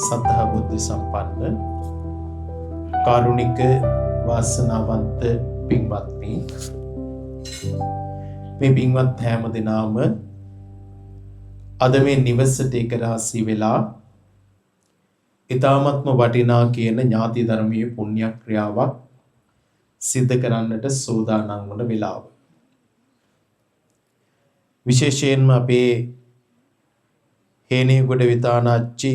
සද්ධා බුද්ධ සම්පන්න කාරුණික වාසනාවන්ත පින්වත්නි, මේ පින්වත් හැම දිනම අද මේ නිවසට එක රාශී වෙලා ඊ타ත්ම වටිනා කියන ඥාති ධර්මයේ පුණ්‍ය ක්‍රියාවක් සිද්ධ කරන්නට සූදානම් වන වෙලාව. විශේෂයෙන්ම අපේ හේනියගොඩ විතානාච්චි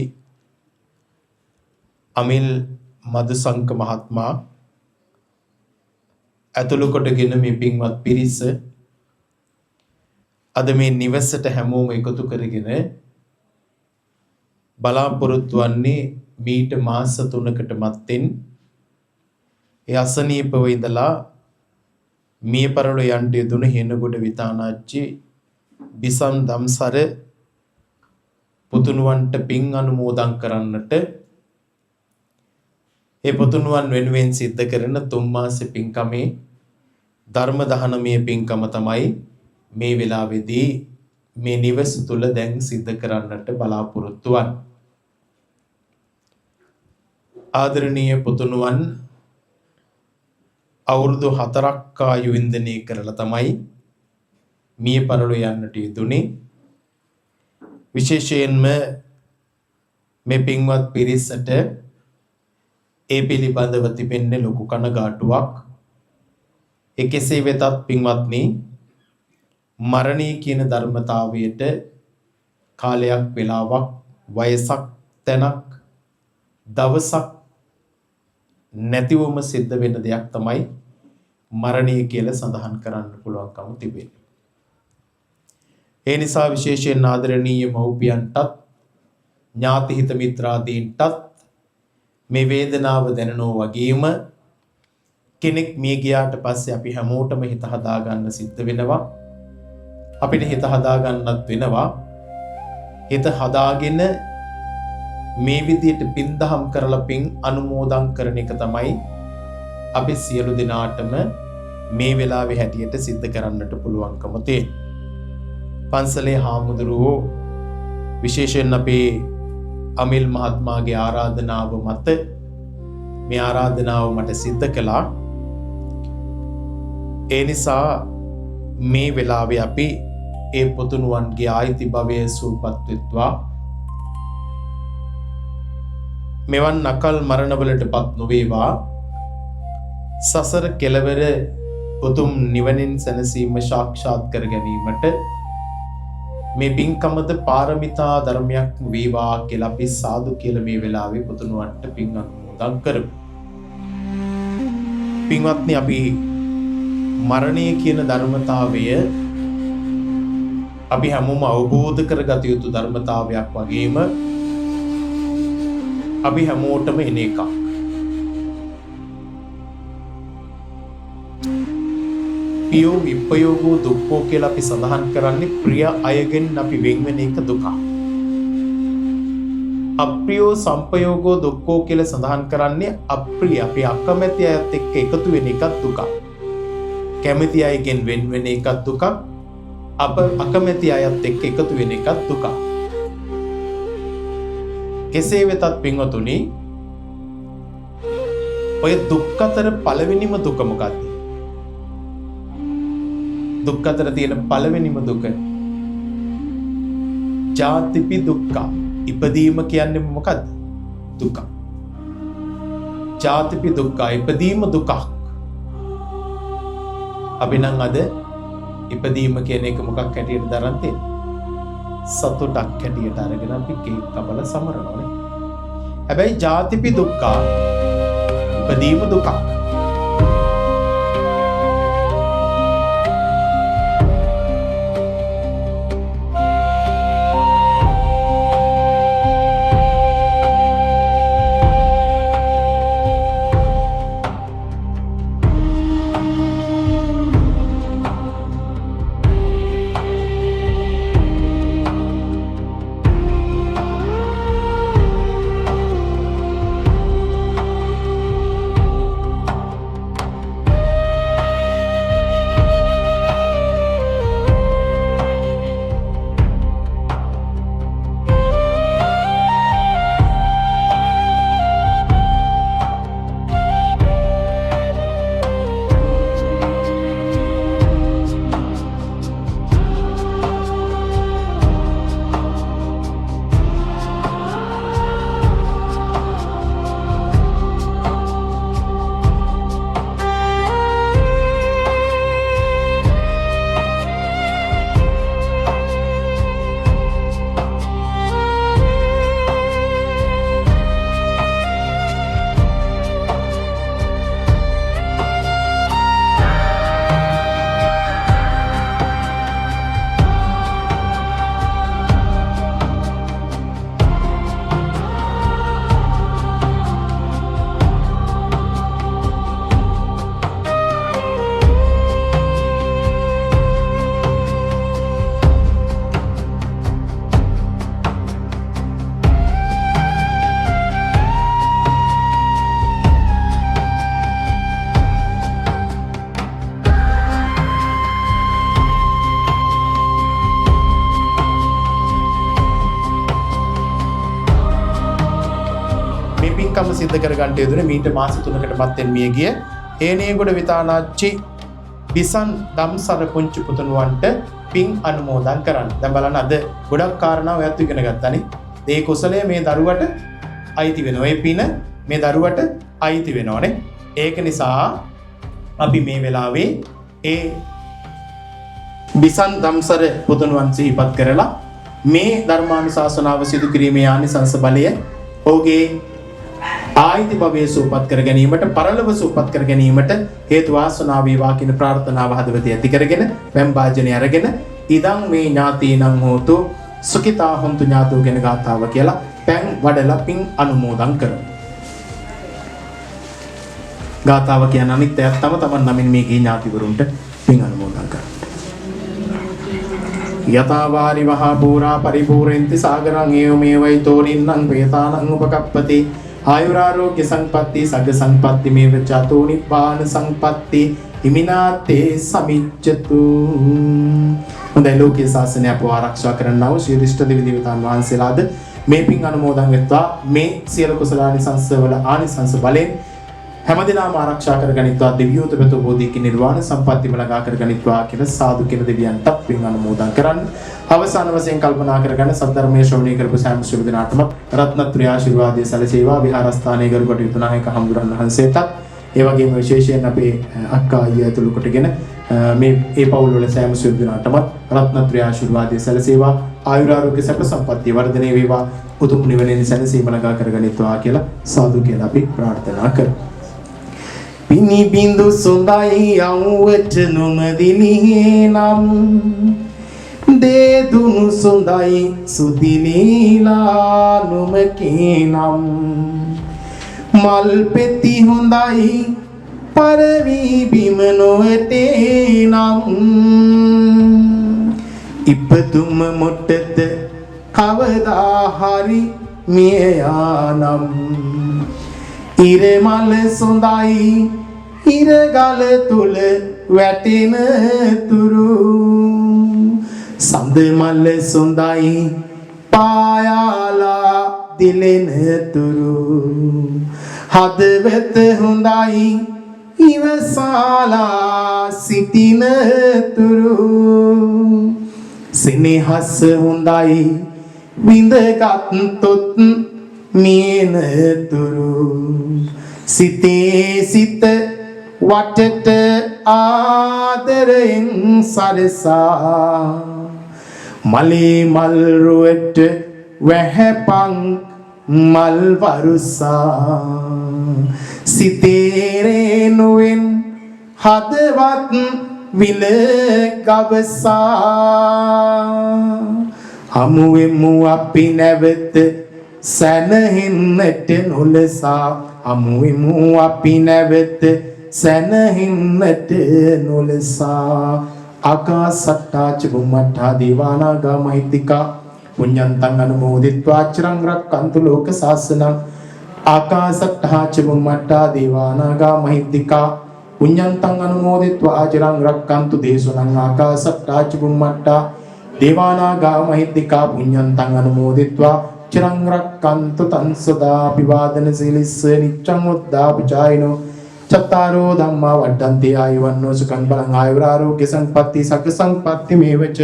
අමිල් මදුසංක මහත්මයා ඇතුළු කොටගෙන මේ පින්වත් පිරිස අද මේ නිවසට හැමෝම එකතු කරගෙන බලාපොරොත්තු වන්නේ මීට මාස 3කට මත්තෙන් ඒ අසනීපව ඉඳලා මිය පරලෝ යන්ට යෙදුණු හේනගොඩ විතානාච්චි බිසම් දම්සර පුතුණුවන්ට පින් අනුමෝදන් කරන්නට ඒ පුතුණුවන් වෙනුවෙන් සිද්ධ කරන 3 මාස පින්කමේ ධර්ම දහනමේ පින්කම තමයි මේ වෙලාවේදී මේ නිවස තුල දැන් සිද්ධ කරන්නට බලාපොරොත්තු වන්නේ. ආදරණීය පුතුණුවන් අවුරුදු 4ක් ආයු වින්දනය කරලා තමයි මිය පරලෝ යන්නට යෙදුනේ. විශේෂයෙන්ම මේ පින්වත් පිරිසට ඒ පිළිබඳව තිබෙන්නේ ලොකු කනගාටුවක්. ඒ කෙසේ වෙතත් පින්වත්නි, මරණය කියන ධර්මතාවයට කාලයක් වෙලාවක් වයසක් තැනක් දවසක් නැතිවම සිද්ධ වෙන දෙයක් තමයි මරණය කියලා සඳහන් කරන්න පුළුවන්කම තිබෙන්නේ. ඒ නිසා විශේෂයෙන් ආදරණීය මව්පියන්ටත් ඥාති හිත මිත්‍රාදීන්ටත් මේ වේදනාව දැනනෝ වගේම කෙනෙක් මිය ගියාට පස්සේ අපි හැමෝටම හිත හදා ගන්න සිද්ධ වෙනවා. අපිට හිත හදා ගන්නත් වෙනවා. හිත හදාගෙන මේ විදියට පින් දහම් කරලා පින් අනුමෝදන් කරන එක තමයි අපි සියලු දෙනාටම මේ වෙලාවේ හැටියට සිද්ධ කරන්නට පුළුවන්කම තියෙන්නේ. පන්සලේ හාමුදුරුවෝ විශේෂයෙන් අපේ අමිල් මහත්මයාගේ ආරාධනාව මත මේ ආරාධනාව මට සිද්ධ කළා. ඒ නිසා මේ වෙලාවේ අපි ඒ පුතුණුවන්ගේ ආයිති භවයේ සූපත් වෙත්වා, මෙවන් නකල් මරණවලටපත් නොවේවා, සසර කෙලවර උතුම් නිවනින් සැනසීම සාක්ෂාත් කර ගැනීමට මේ පින්කමද පාරමිතා ධර්මයක් වේවා කියලා අපි සාදු කියලා මේ වෙලාවේ පුතුණුවන්ට පින් අනුමෝදන් කරමු. පින්වත්නි, අපි මරණය කියන ධර්මතාවය අපි හැමෝම අවබෝධ කරගත යුතු ධර්මතාවයක් වගේම අපි හැමෝටම එන එකක්. පියෝ විපයෝගෝ දුක්ඛෝ කියලා අපි සඳහන් කරන්නේ ප්‍රිය අයගෙන් අපි වෙන් වෙන එක දුක. අප්‍රියෝ සංපයෝගෝ දුක්ඛෝ කියලා සඳහන් කරන්නේ අප්‍රිය අපි අකමැති අයත් එක්ක එකතු වෙන එකක් දුක. කැමති අයගෙන් වෙන් වෙන එකක් දුක. අකමැති අයත් එක්ක එකතු වෙන එකක් දුක. කෙසේ වෙතත් පින්වතුනි, ඔය දුක් අතර පළවෙනිම දුක මොකක්ද? දුක් අතර තියෙන පළවෙනිම දුක ජාතිපි දුක්ඛ. ඉපදීම කියන්නේ මොකද්ද? දුක. ජාතිපි දුක්ඛ, ඉපදීම දුකක්. අපි නම් අද ඉපදීම කියන එක මොකක් හැටියට දරන් තියෙන්නේ? සතුටක් හැටියට අරගෙන අපි කේක් කපලා සමරනවානේ. හැබැයි ජාතිපි දුක්ඛ, ඉපදීම දුකක්. පින්කම සිද්ධ කරගන්න යෙදුනේ මීට මාස 3කට මත්තෙන් මිය ගිය හේනියගොඩ විතානාච්චි බිසන් දම්සර පුංචි පුතුණුවන්ට පින් අනුමෝදන් කරන්න. දැන් බලන්න අද ගොඩක් කාරණා ඔයත් ඉගෙන ගත්තානේ. මේ කුසලය මේ දරුවට අයිති වෙනවා. ඒ පින මේ දරුවට අයිති වෙනවනේ. ඒක නිසා අපි මේ වෙලාවේ ඒ බිසන් දම්සර පුතුණුවන් සිහිපත් කරලා මේ ධර්මානුශාසනාව සිදු කිරීමේ ආනිසංස බලය ඔහුගේ ආයිති භවයේ සූපත් කර ගැනීමට පරලොව සූපත් කර ගැනීමට හේතු වාසනා වේවා කියන ප්‍රාර්ථනාව හදවතේ ඇති කරගෙන වැම් වාජනේ අරගෙන ඉදං මේ ඥාතීනං හෝතු සුඛිතා හොන්තු ඥාතෝ කියන ගාථාව කියලා පෑන් වඩලා පින් අනුමෝදන් කරමු. ගාථාව කියන අනිත් ඇත්තම තමන් නමින් මේ ඥාතිවරුන්ට පින් අනුමෝදන් කරමු. යතාවාරි මහා පූරා පරිපූර්ණන්ති සාගරං ඒව මේවයි තෝරින්නම් වේතානං උපකප්පති ආයුරාරෝග්‍ය සංපත්ති සග්ග සංපත්ති මේව චතෝ නිබ්බාන සංපත්ති හිමිනාතේ සමිච්ඡතු. හොඳයි ලෝකයේ ශාසනය අපව ආරක්ෂා කරන්නව ශ්‍රී රිෂ්ඨ දෙවි දේවතාන් වහන්සේලාද මේ පින් අනුමෝදන් වෙත්වා මේ සියලු කුසලානිසංස වල ආනිසංස බලෙන් හැමදෙනාම ආරක්ෂා කරගනිත්වා දෙවියෝත බෙත බෝධික නිර්වාණ සම්පත්තිය ළඟා කරගනිත්වා කියලා සාදු කියන දෙවියන්ට පින් අනුමෝදන් කරන්න. අවසාන වශයෙන් කල්පනා කරගන්න සද්ධර්මයේ ශ්‍රවණය කරපු සෑම ශ්‍රී දිනාටම රත්නත්‍රි ආශිර්වාදයේ සැලසේවා. විහාරස්ථානයේ ගරුකට යුතු නායක හම්දුරන් වහන්සේටත් ඒ වගේම විශේෂයෙන් අපේ අක්කා අයියා ඇතුළු කොටගෙන මේ ඒ පවුල් වල සෑම ශ්‍රී දිනාටම රත්නත්‍රි ආශිර්වාදයේ සැලසේවා. ආයුරාෝග්‍ය සැප සම්පත්තිය වර්ධනය වේවා. උතුම් නිවනින් සැනසීම ළඟා කරගනිත්වා කියලා සාදු කියලා අපි ප්‍රාර්ථනා කරමු. පිනි බින්දු සොඳයි යවුවට නොමදිනේ නම් දේදුනු සොඳයි සුදිනීලා නොමකේ නම් මල් පෙති හොඳයි පරවි බිම නොවටේ නම් ඉපතුම මොට්ටද කවදා හරි මිය යානම් ඉරමල සොඳයි ඉරගල තුල වැටෙන තුරු සඳ මල සොඳයි පායාලා දිලෙන තුරු හදවත හොඳයි ඉවසාලා සිටින තුරු සෙනෙහස හොඳයි විඳගත්ොත් මියන තුරු සිතේ සිත වටට ආදරෙන් සරසා මලේ මල් රුවට වැහැපන් මල් වරුසා සිතේ රේනුවෙන් හදවත් විල ගවසා හමුවෙමු අපි නැවත සැනහෙන්නට නොලසා හමුවෙමු අපි නැවත සැනහෙන්නට නොලසා ආකාසට්ටා චුම්මට්ටා දේවානාගා මහිත්‍තිකා පුඤ්ඤන්තං අනුමෝදිත්වා චිරං රක්칸තු ලෝක සාසනං ආකාසට්ටා චුම්මට්ටා දේවානාගා මහිත්‍තිකා පුඤ්ඤන්තං අනුමෝදිත්වා චිරං රක්칸තු දේශනං ආකාසට්ටා චුම්මට්ටා දේවානාගා මහිත්‍තිකා පුඤ්ඤන්තං අනුමෝදිත්වා චිරං රක්칸තු තං සදා අභිවාදන සීලිස්ස නිච්ඡං උද්ධාපචායිනෝ චත්තාරෝ ධම්මා වඩ්ඩන්ති ආයුවන්නෝ සුඛං බලං ආයුරාෝග්‍ය සංපත්ති සග්ග සංපත්ති මේවච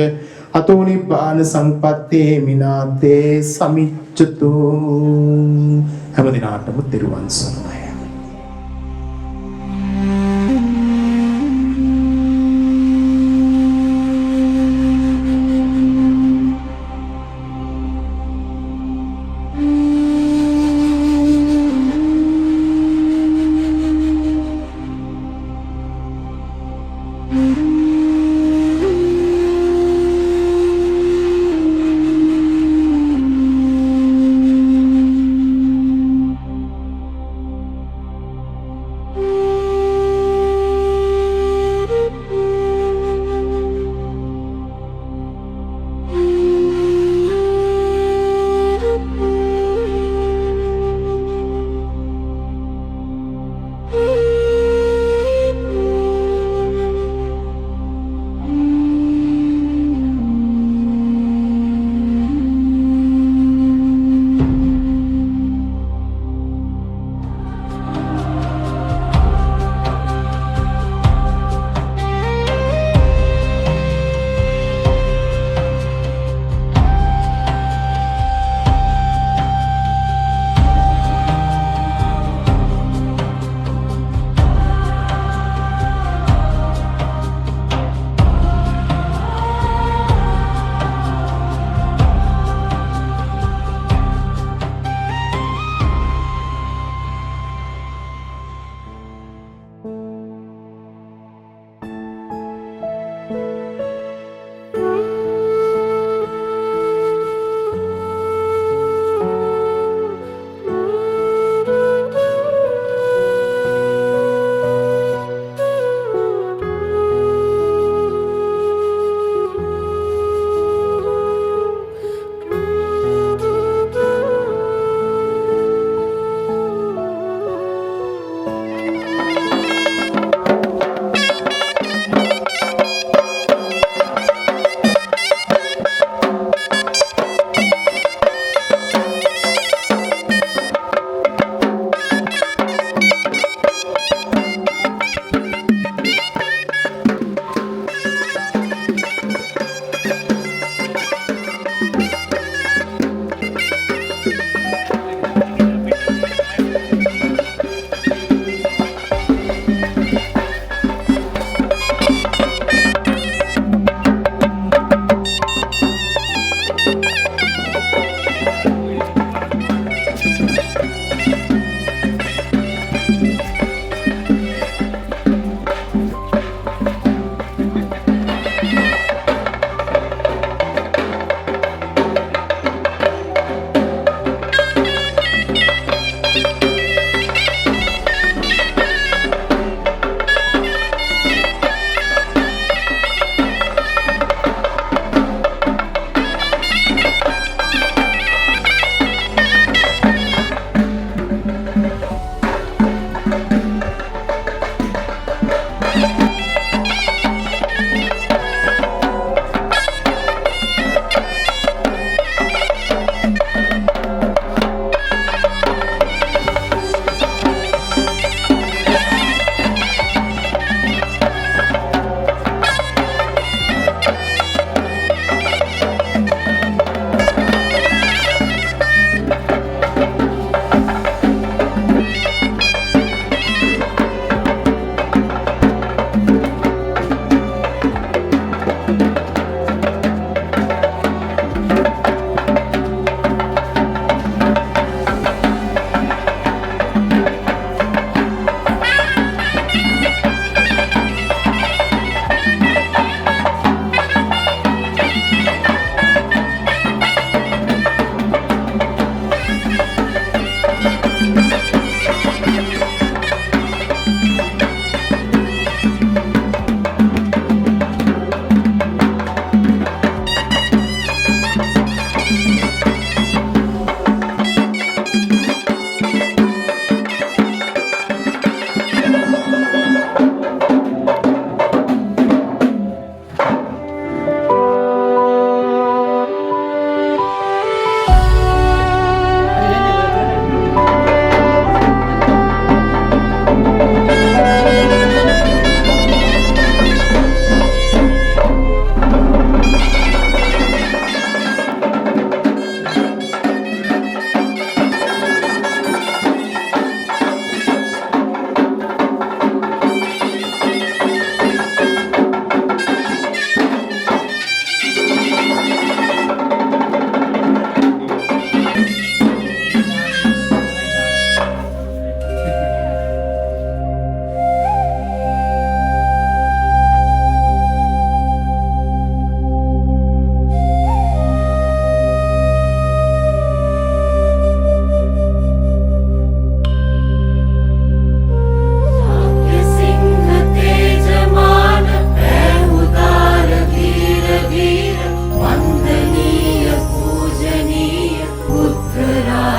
අතෝ නිබ්බාන සංපත්ති මිනාතේ සමිච්ඡතු. හැම දිනාටම තෙරුවන් සරණයි.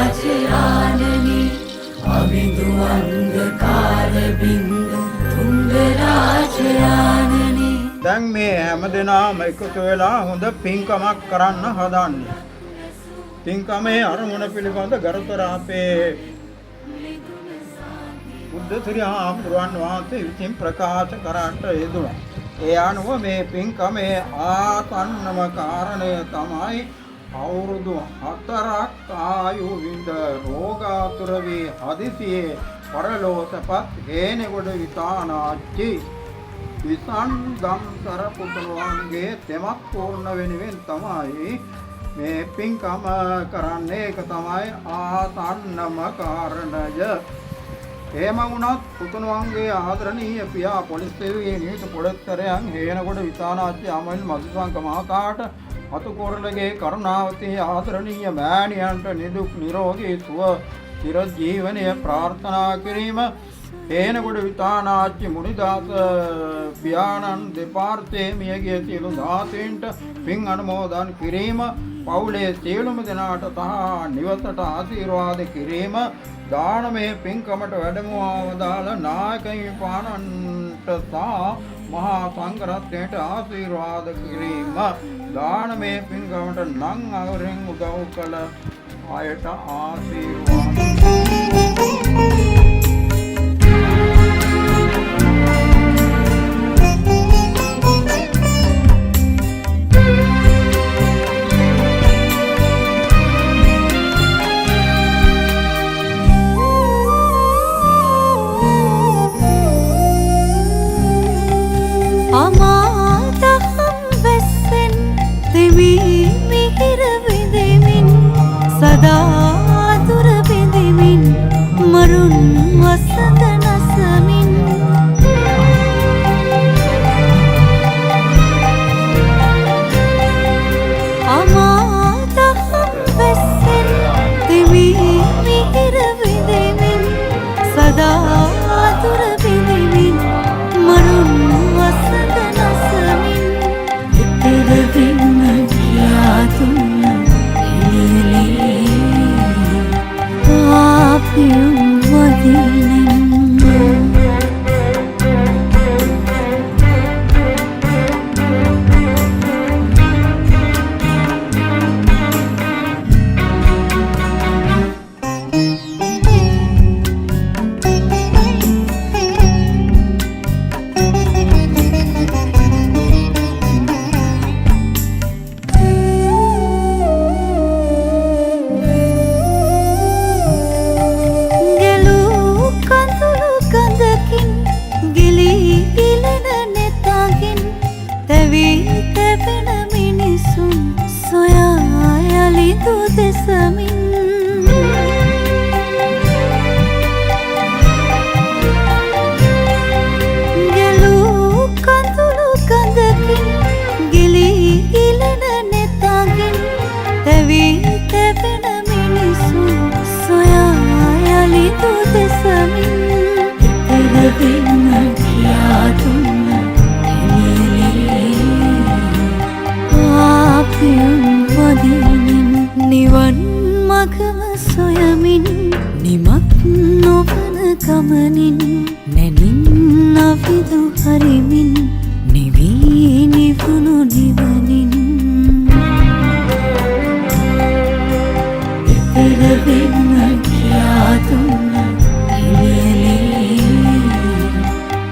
රාජයානනි අවිදු අන්ධකාර බින්දු තුංග රාජයානනි. දැන් මේ හැමදෙනාම එකතු වෙලා හොඳ පින්කමක් කරන්න හදන්නේ. පින්කමේ අරමුණ පිළිබඳ ගරුතර අපේ බුද්ධ ශ්‍රී හාමුදුරුවන් වහන්සේ විසින් ප්‍රකාශ කරන්නට යෙදුණා. ඒ අනුව මේ පින්කමේ ආසන්නම කාරණය තමයි අවුරුදු 4ක් ආයු විඳ රෝගාතුර වී හදිසියේ පරලෝසපත් හේනෙගොඩ විතානාච්චි විසන් ගම්සර පුතුණුවන්ගේ තෙමක් පූර්ණ වෙනුවෙන් තමයි මේ පින්කම කරන්නේ. ඒක තමයි ආසන්නම කාරණය. එහෙම වුණත් පුතුණුවන්ගේ ආදරණීය පියා පොලිස් සේවයේ නියුත පොලිස්තරයන් හේනගොඩ විතානාච්චි අමල් මధుසංක මහතාට අතුකොරළගේ කරුණාවතී ආදරණීය මෑණියන්ට නිදුක් නිරෝගී සුව චිර ජීවනය ප්‍රාර්ථනා කිරීම හේනගොඩ විතානාච්චි මුනිදාස පියාණන් දෙපාර්ශ්වයේ මියගිය සියලු දාසීන්ට පින් අනුමෝදන් කිරීම පවුලේ සියලුම දෙනාට සහ නිවසට ආශිර්වාද කිරීම දානමය පින්කමට වැඩමවදාළ නායකයින් පානන්ට සහ මහා සංඝරත්නයට ආශිර්වාද කිරීම දානමය පින්කමට නම් අවරෙන් උදව් කළ අයට ආශිර්වාද. නිවන් මගම සොයමින් නිමක් නොවන ගමනින් නැනින් අවිදු හරිමින් නිවී නිවුණු නිවනින් එතරවෙන්න කියා දුන්න එළියලේ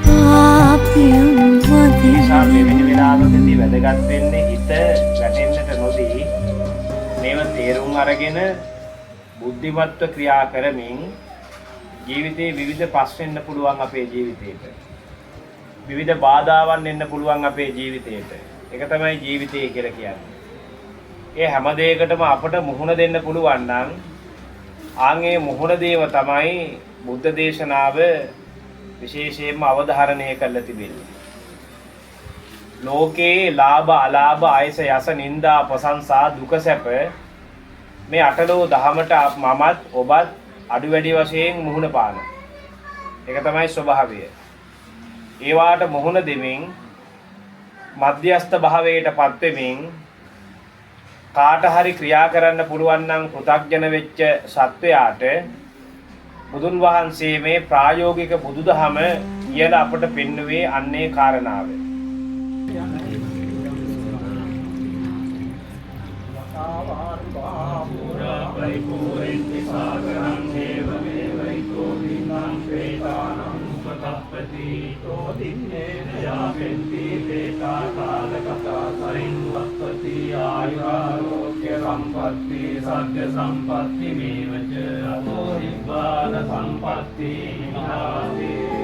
පාපියුම් වදින වෙලාවකදී වැදගත් වෙන්නේ හිත ගැටෙන්නට නොදී මේව තේරුම් අරගෙන බුද්ධිමත්ව ක්‍රියා කරමින් ජීවිතේ විවිධ ප්‍රශ්න එන්න පුළුවන් අපේ ජීවිතේට. විවිධ බාධාවන් එන්න පුළුවන් අපේ ජීවිතේට. ඒක තමයි ජීවිතය කියලා කියන්නේ. ඒ හැම දෙයකටම අපට මුහුණ දෙන්න පුළුවන් නම් ආන්ගේ මුහුණ දේව තමයි බුද්ධ දේශනාව විශේෂයෙන්ම අවධාරණය කරලා තිබෙන්නේ. ලෝකේ ලාභ අලාභ ආයස යස නිന്ദා ප්‍රශංසා දුක සැප මේ අටලෝ දහමට මමත් ඔබත් අඩු වැඩි වශයෙන් මුහුණ පාන. ඒක තමයි ස්වභාවය. ඒවාට මුහුණ දෙමින් මධ්‍යස්ථ භාවයට පත් වෙමින් කාට හරි ක්‍රියා කරන්න පුළුවන් නම් කෘතඥ වෙච්ච සත්වයාට බුදුන් වහන්සේ මේ ප්‍රායෝගික බුදුදහම කියලා අපට පෙන්වුවේ අන්නේ කාරණාව. संपत्ति सत्य संपत्ति मेवच अतो निब्बान संपत्ति महादेव